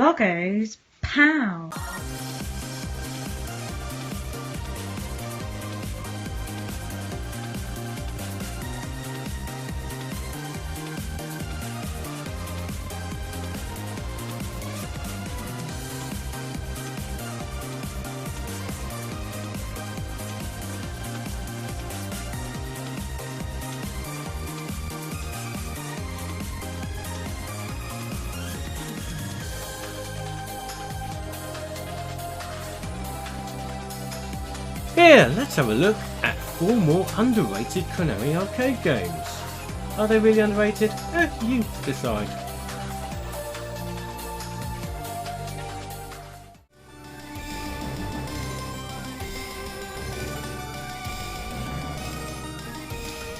Logos POW. Here, let's have a look at 4 more underrated Konami arcade games. Are they really underrated? You decide.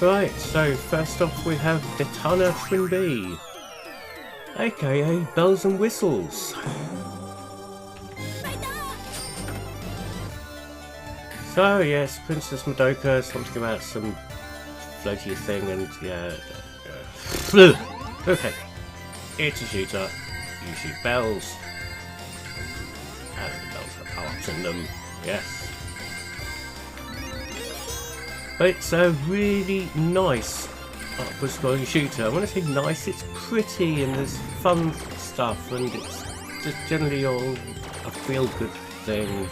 Right, so first off we have Detana Twin B, aka Bells and Whistles. So yes, Princess Madoka, something about some floaty thing, and yeah. Okay, it's a shooter. You shoot bells, and the bells have power-ups in them. Yes, but it's a really nice upward-scrolling shooter. When I say nice, it's pretty and there's fun stuff, and it's just generally all a feel-good thing.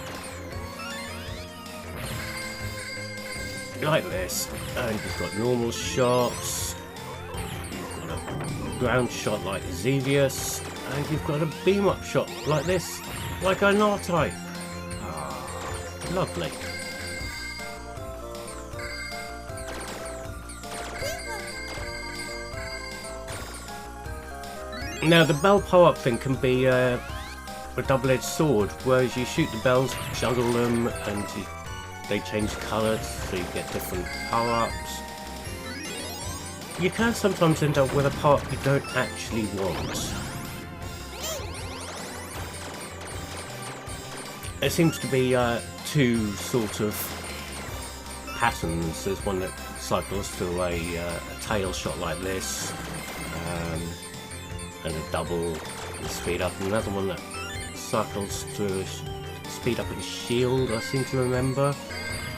Like this, and you've got normal shots, you've got a ground shot like Xevious, and you've got a beam up shot like this, like an R-Type. Ah, lovely. Now the bell power-up thing can be a double-edged sword, whereas you shoot the bells, juggle them, and they change colours, so you get different power-ups. You can sometimes end up with a part you don't actually want. There seems to be 2 sort of patterns. There's one that cycles to a tail shot like this, and a double and speed up, and another one that cycles to speed up its shield, I seem to remember.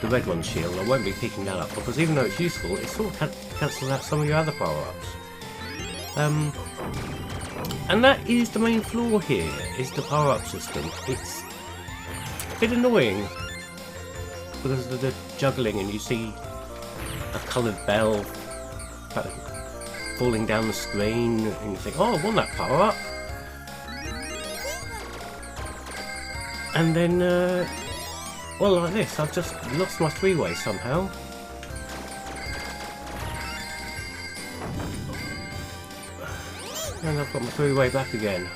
The red one's shield. I won't be picking that up because even though it's useful, it sort of cancels out some of your other power-ups. And that is the main flaw here, is the power-up system. It's a bit annoying because of the juggling, and you see a coloured bell falling down the screen, and you think, oh, I want that power-up. And then, well, like this, I've just lost my 3-way somehow. And I've got my 3-way back again.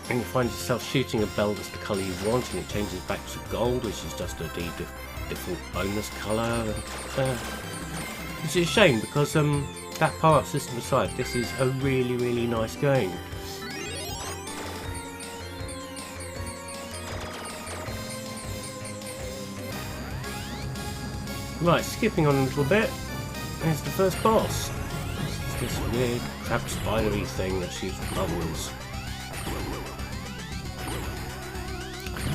And you find yourself shooting a bell that's the colour you want, and it changes back to gold, which is just a default bonus colour. Which is a shame, because that power-up system aside, this is a really, really nice game. Right, skipping on a little bit, there's the first boss. It's this weird crab spidery thing that shoots bubbles.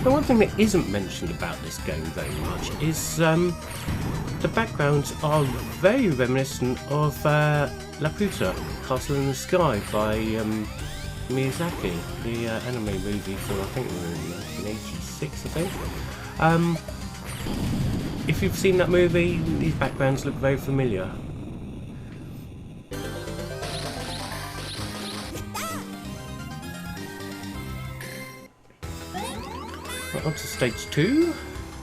The one thing that isn't mentioned about this game very much is the backgrounds are very reminiscent of Laputa, Castle in the Sky by Miyazaki, the anime movie from, I think, 1986, I think. If you've seen that movie, these backgrounds look very familiar. Right, on to stage 2.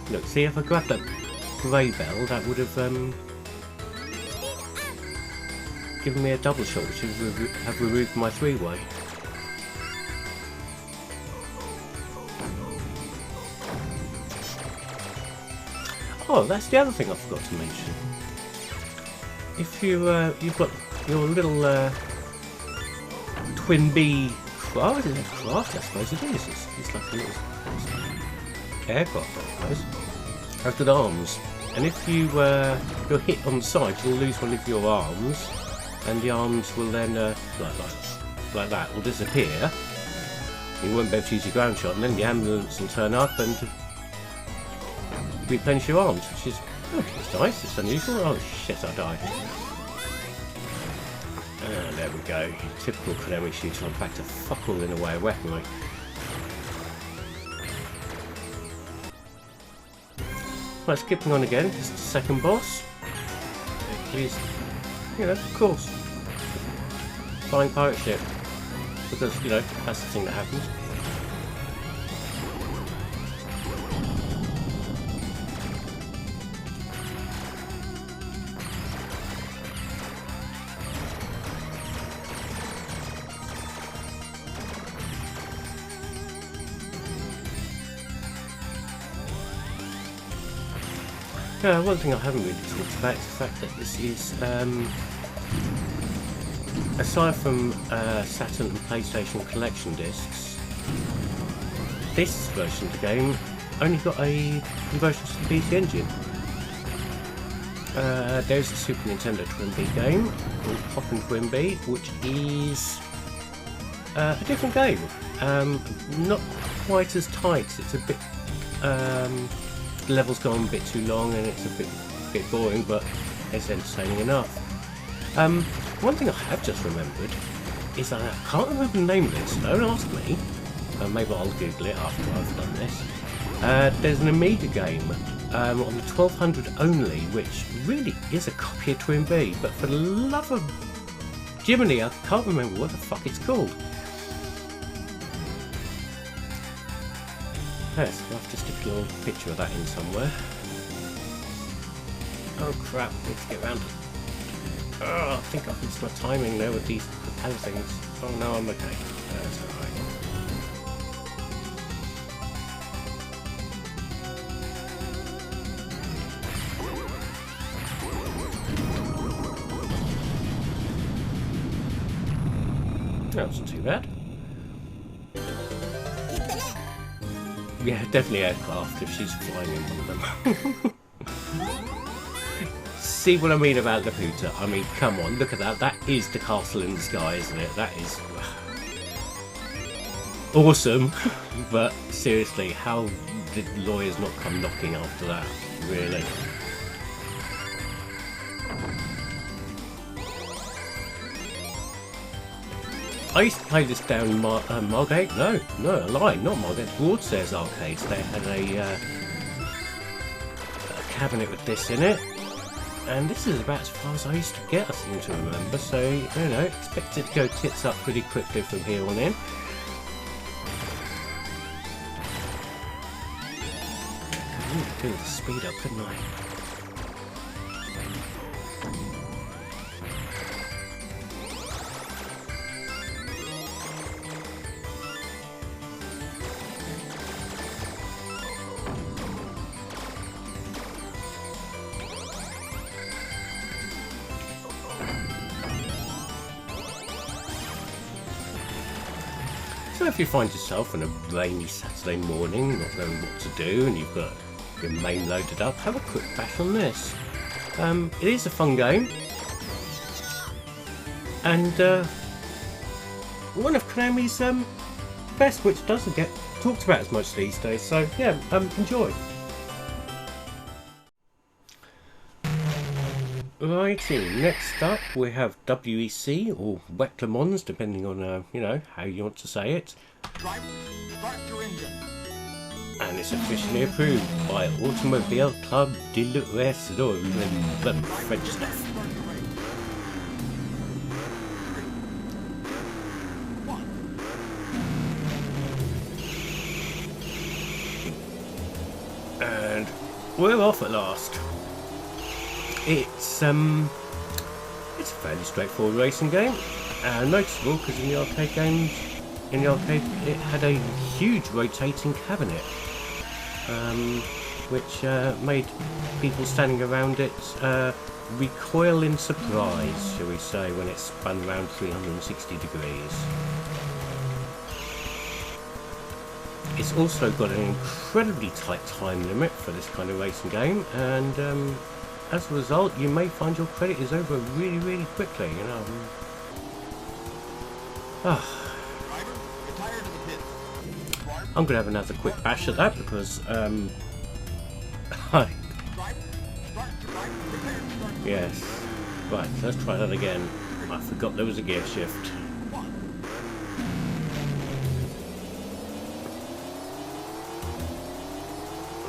Look, see, if I grabbed that grey bell, that would have given me a double shot, which would have removed my 3-way. Oh, that's the other thing I forgot to mention. If you've got your little Twin B craft, is it craft? I suppose it is. It's like a little aircraft, I suppose. Has got arms, and if you're hit on the side, you'll lose one of your arms. and the arms will then, like that, will disappear. You won't be able to use your ground shot, and then the ambulance will turn up and replenish your arms, which is, oh, it's nice, it's unusual. Oh shit, I died. And there we go. Typical Konami shooter. I'm back to fuck all in a way of weaponry. Right, skipping on again, this is the second boss. Please, you know, of course. Flying pirate ship. Because, you know, that's the thing that happens. One thing I haven't really talked about is the fact that this is, aside from Saturn and PlayStation collection discs, this version of the game only got a conversion to the PC Engine. There's a Super Nintendo Twin game called Hoppin' Twin, which is a different game. Not quite as tight. It's a bit... the level's gone a bit too long and it's a bit boring, but it's entertaining enough. One thing I have just remembered is that I can't remember the name of this. Don't ask me. Maybe I'll Google it after I've done this. There's an Amiga game on the 1200 only, which really is a copy of Twin B, but for the love of Jiminy, I can't remember what the fuck it's called. Yes, I'll have to stick a little picture of that in somewhere. Oh crap, I need to get around. Oh, I think I've missed my timing there with these propeller things. Oh no, I'm okay. That's alright. That wasn't too bad. Yeah, definitely aircraft if she's flying in one of them. See what I mean about Laputa? I mean, come on, look at that. That is the castle in the sky, isn't it? That is awesome. But seriously, how did lawyers not come knocking after that? Really? I used to play this down in Margate. No, I lied, not Margate. Broadstairs Arcades. They had a cabinet with this in it, and this is about as far as I used to get, I seem to remember. So, you know, expect it to go tits up pretty quickly from here on in. I need to do the speed up, couldn't I? So if you find yourself on a rainy Saturday morning, not knowing what to do, and you've got your main loaded up, have a quick bash on this. It is a fun game, and one of Konami's best, which doesn't get talked about as much these days. So yeah, enjoy. Righty, next up we have WEC, or Wet Le Mans, depending on, you know, how you want to say it. Driver, start your engine. And it's officially approved by Automobile Club de l'Ouest, the French stuff. And we're off at last. It's a fairly straightforward racing game, and noticeable because in the arcade games, it had a huge rotating cabinet, which made people standing around it recoil in surprise, shall we say, when it spun around 360 degrees. It's also got an incredibly tight time limit for this kind of racing game, and as a result, you may find your credit is over really, really quickly, you know. I'm going to have another quick bash at that because, yes. Right, let's try that again. I forgot there was a gear shift.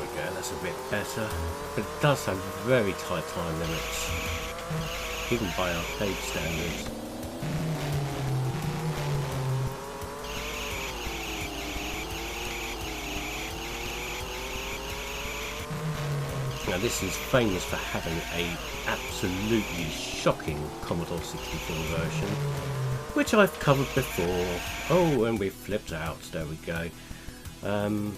Okay, that's a bit better. But it does have very tight time limits. Even by arcade standards. Now this is famous for having a absolutely shocking Commodore 64 version, which I've covered before. Oh, and we flipped out. There we go. And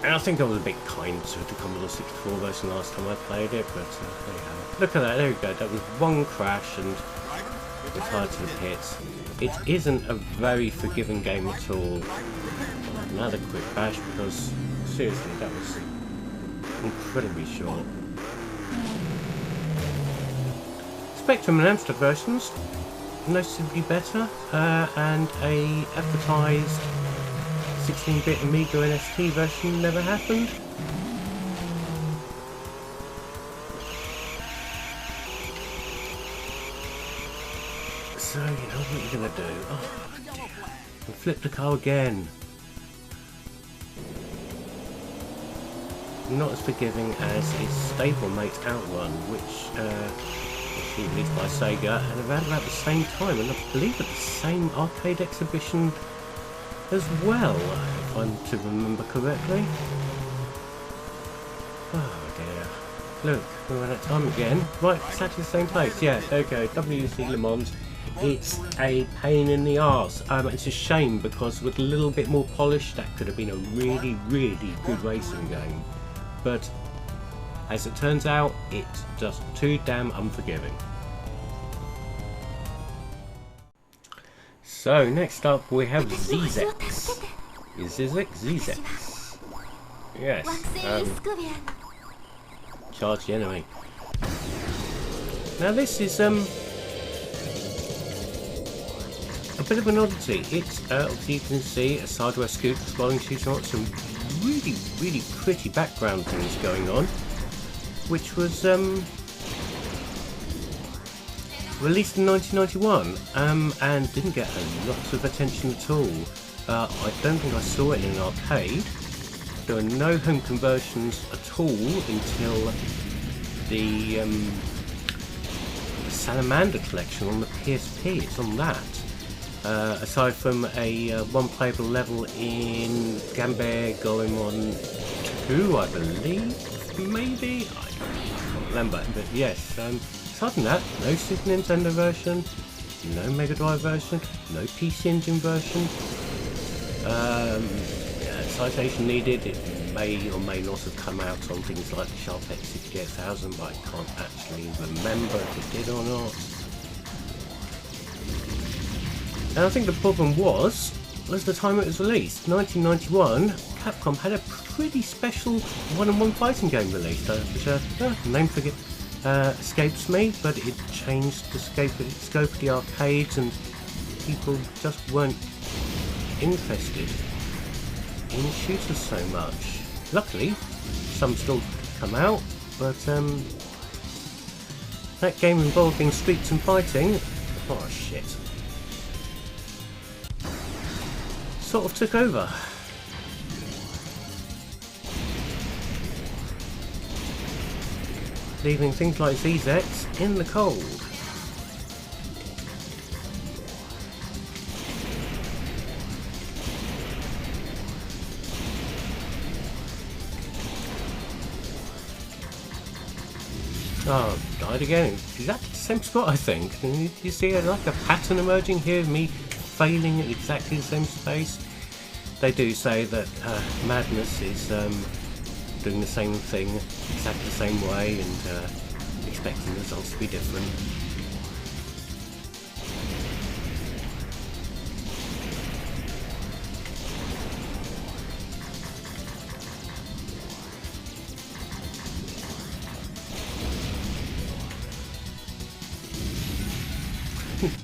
I think I was a bit kind to the Commodore 64 version last time I played it, but there you go. Look at that. There we go. That was one crash and retired to the pits. It isn't a very forgiving game at all. Another quick bash because seriously that was incredibly short. Spectrum and Amstrad versions noticeably better, and a advertised 16-bit Amiga NST version never happened. So you know what you're gonna do. Oh dear. And flip the car again. Not as forgiving as its stablemate Outrun, which was released by Sega and around about the same time, and I believe at the same arcade exhibition as well, if I'm to remember correctly. Oh dear. Look, we're at time again. Right, exactly the same place. Yeah, there we go. WC Le Mans. It's a pain in the arse. It's a shame because with a little bit more polish, that could have been a really, really good racing game. But as it turns out, it's just too damn unforgiving. So next up we have Zzex. Zzex. Yes. Charge the enemy. Now this is a bit of an oddity. It's obviously you can see a sideway scooter scrolling shooting on some really, really pretty background things going on, which was released in 1991 and didn't get a lot of attention at all. I don't think I saw it in an arcade. There were no home conversions at all until the Salamander collection on the PSP. It's on that. Aside from a one playable level in Gambare Goemon 2, I believe, maybe? I can't remember, but yes. Aside from that, no Super Nintendo version, no Mega Drive version, no PC Engine version. Yeah, citation needed. It may or may not have come out on things like the Sharp X68000, but I can't actually remember if it did or not. And I think the problem was the time it was released. 1991, Capcom had a pretty special one-on-one fighting game released, which the name escapes me, but it changed the scope of the arcades, and people just weren't interested in shooters so much. Luckily, some still come out, but that game involving streets and fighting, oh shit, sort of took over. Leaving things like Zzex in the cold. Oh, died again. Exactly the same spot, I think. And you see like a pattern emerging here, me failing at exactly the same space. They do say that Madness is doing the same thing exactly the same way and expecting the results to be different.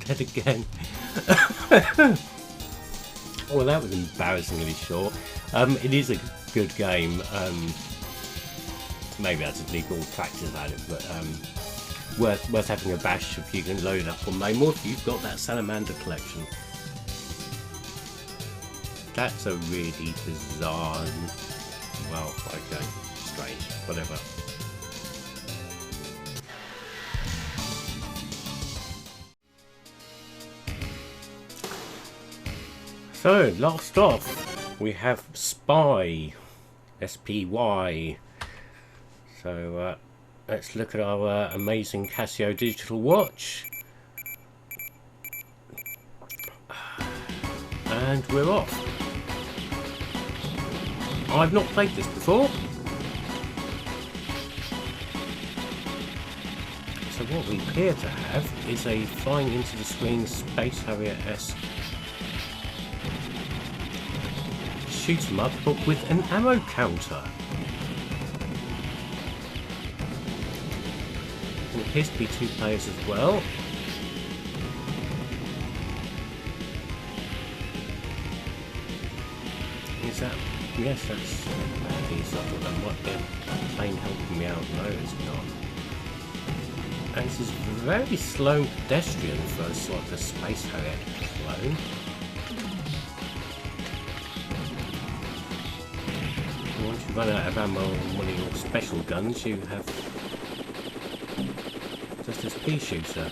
Dead again. Well, that was embarrassingly short. It is a good game. Maybe I just need more practice at it, but worth having a bash if you can load it up on MAME, if you've got that Salamander collection. That's a really bizarre, well, okay, strange, whatever. So, last off, we have Spy, S-P-Y. So, let's look at our amazing Casio digital watch. And we're off. I've not played this before. So what we appear to have is a flying into the screen Space Harrier-esque shoot 'em up, but with an ammo counter. And it appears to be 2 players as well. Is that? Yes, that's these. I thought that might be a plane helping me out. No, it's not. And this is very slow and pedestrian for a sort of a Space Harrier clone. Once you run out of ammo on one of your special guns, you have just this pea shooter.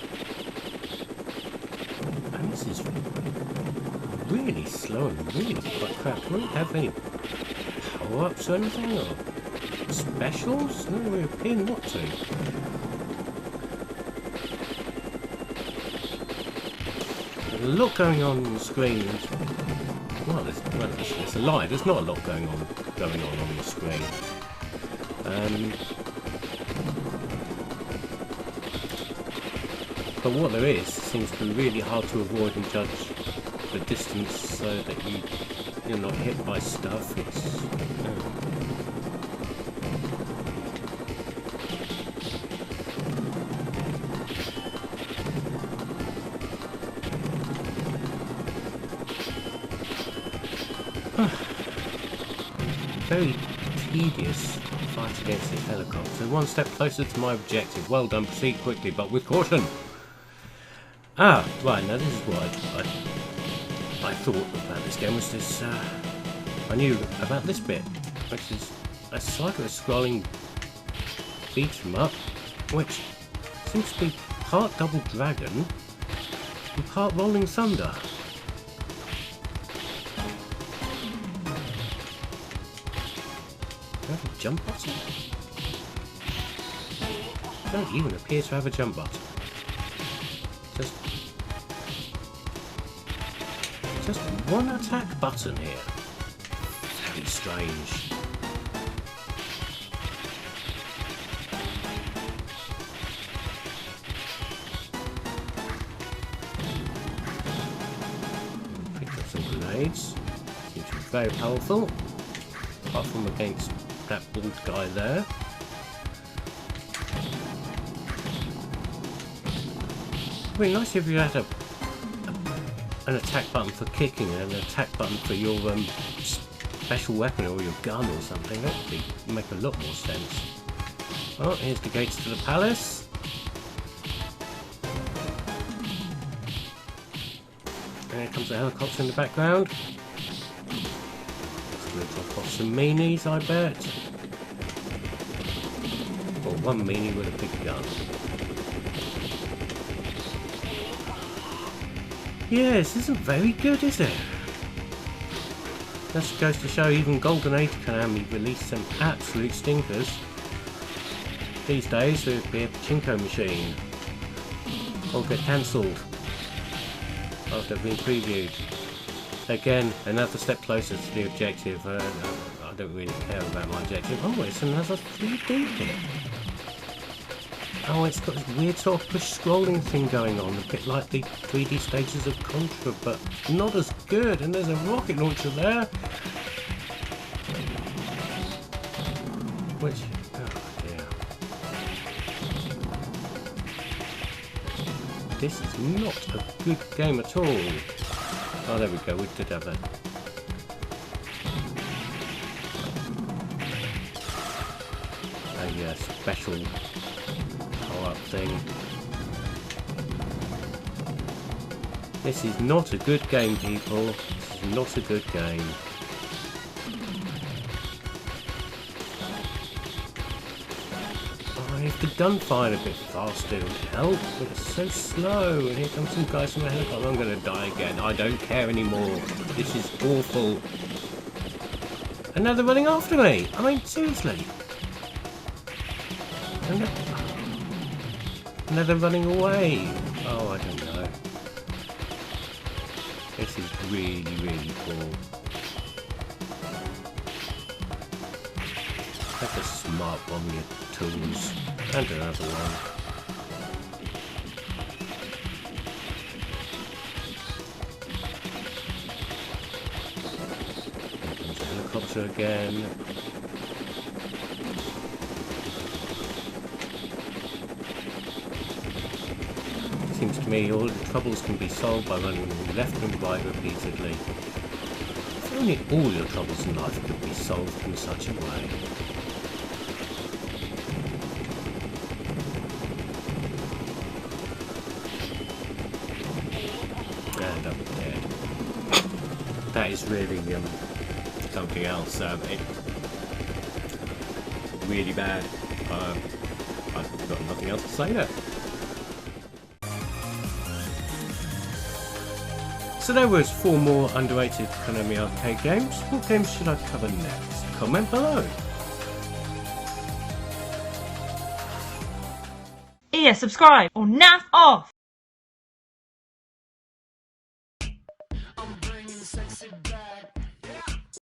And this is really slow and really quite crap. Do we have any power-ups or anything, or specials? No, we appear not to. There's a lot going on the screen. Well, it's a lie. There's not a lot going on the screen. But what there is seems to be really hard to avoid and judge the distance so that you're not hit by stuff. It's very tedious fight against this helicopter. One step closer to my objective. Well done, proceed quickly but with caution. Ah, right, now this is what I thought about this game was this, I knew about this bit, which is a side-scrolling beat-em-up, which seems to be part Double Dragon and part Rolling Thunder. Do I have a jump button? I don't even appear to have a jump button. Just one attack button here. Very strange. Picked up some grenades. Seems to be very powerful. Apart from against that bald guy there. It would be nice if you had an attack button for kicking and an attack button for your special weapon or your gun or something. That would make a lot more sense. Oh, here's the gates to the palace. And here comes the helicopter in the background. It's going to drop off some minis, I bet. Or one mini with a big gun. Yeah, this isn't very good, is it? That goes to show even Golden Age Konami released some absolute stinkers. These days it would be a pachinko machine. Or get cancelled after being previewed. Again, another step closer to the objective. I don't really care about my objective. Oh, it's another 3D bit. Oh, it's got this weird sort of push scrolling thing going on, a bit like the 3D stages of Contra, but not as good. And there's a rocket launcher there, which, oh dear. This is not a good game at all. Oh, there we go. We did have a special power-up thing. This is not a good game, people. This is not a good game. Oh, if the gun fired a bit faster would help, but it's so slow. And here comes some guys from a helicopter. I'm going to die again. I don't care anymore. This is awful. And now they're running after me. I mean, seriously. And now they're running away. Oh, I don't know. This is really, really poor. That's a smart bomb with your tools. And another one. Here comes the helicopter again. Seems to me all the troubles can be solved by running left and right repeatedly. If only all your troubles in life could be solved in such a way. And I'm dead. That is really something else. Really bad. I've got nothing else to say there. So there was 4 more underrated Konami arcade games. What games should I cover next? Comment below. Yeah, subscribe or naff off. I'm bringing sexy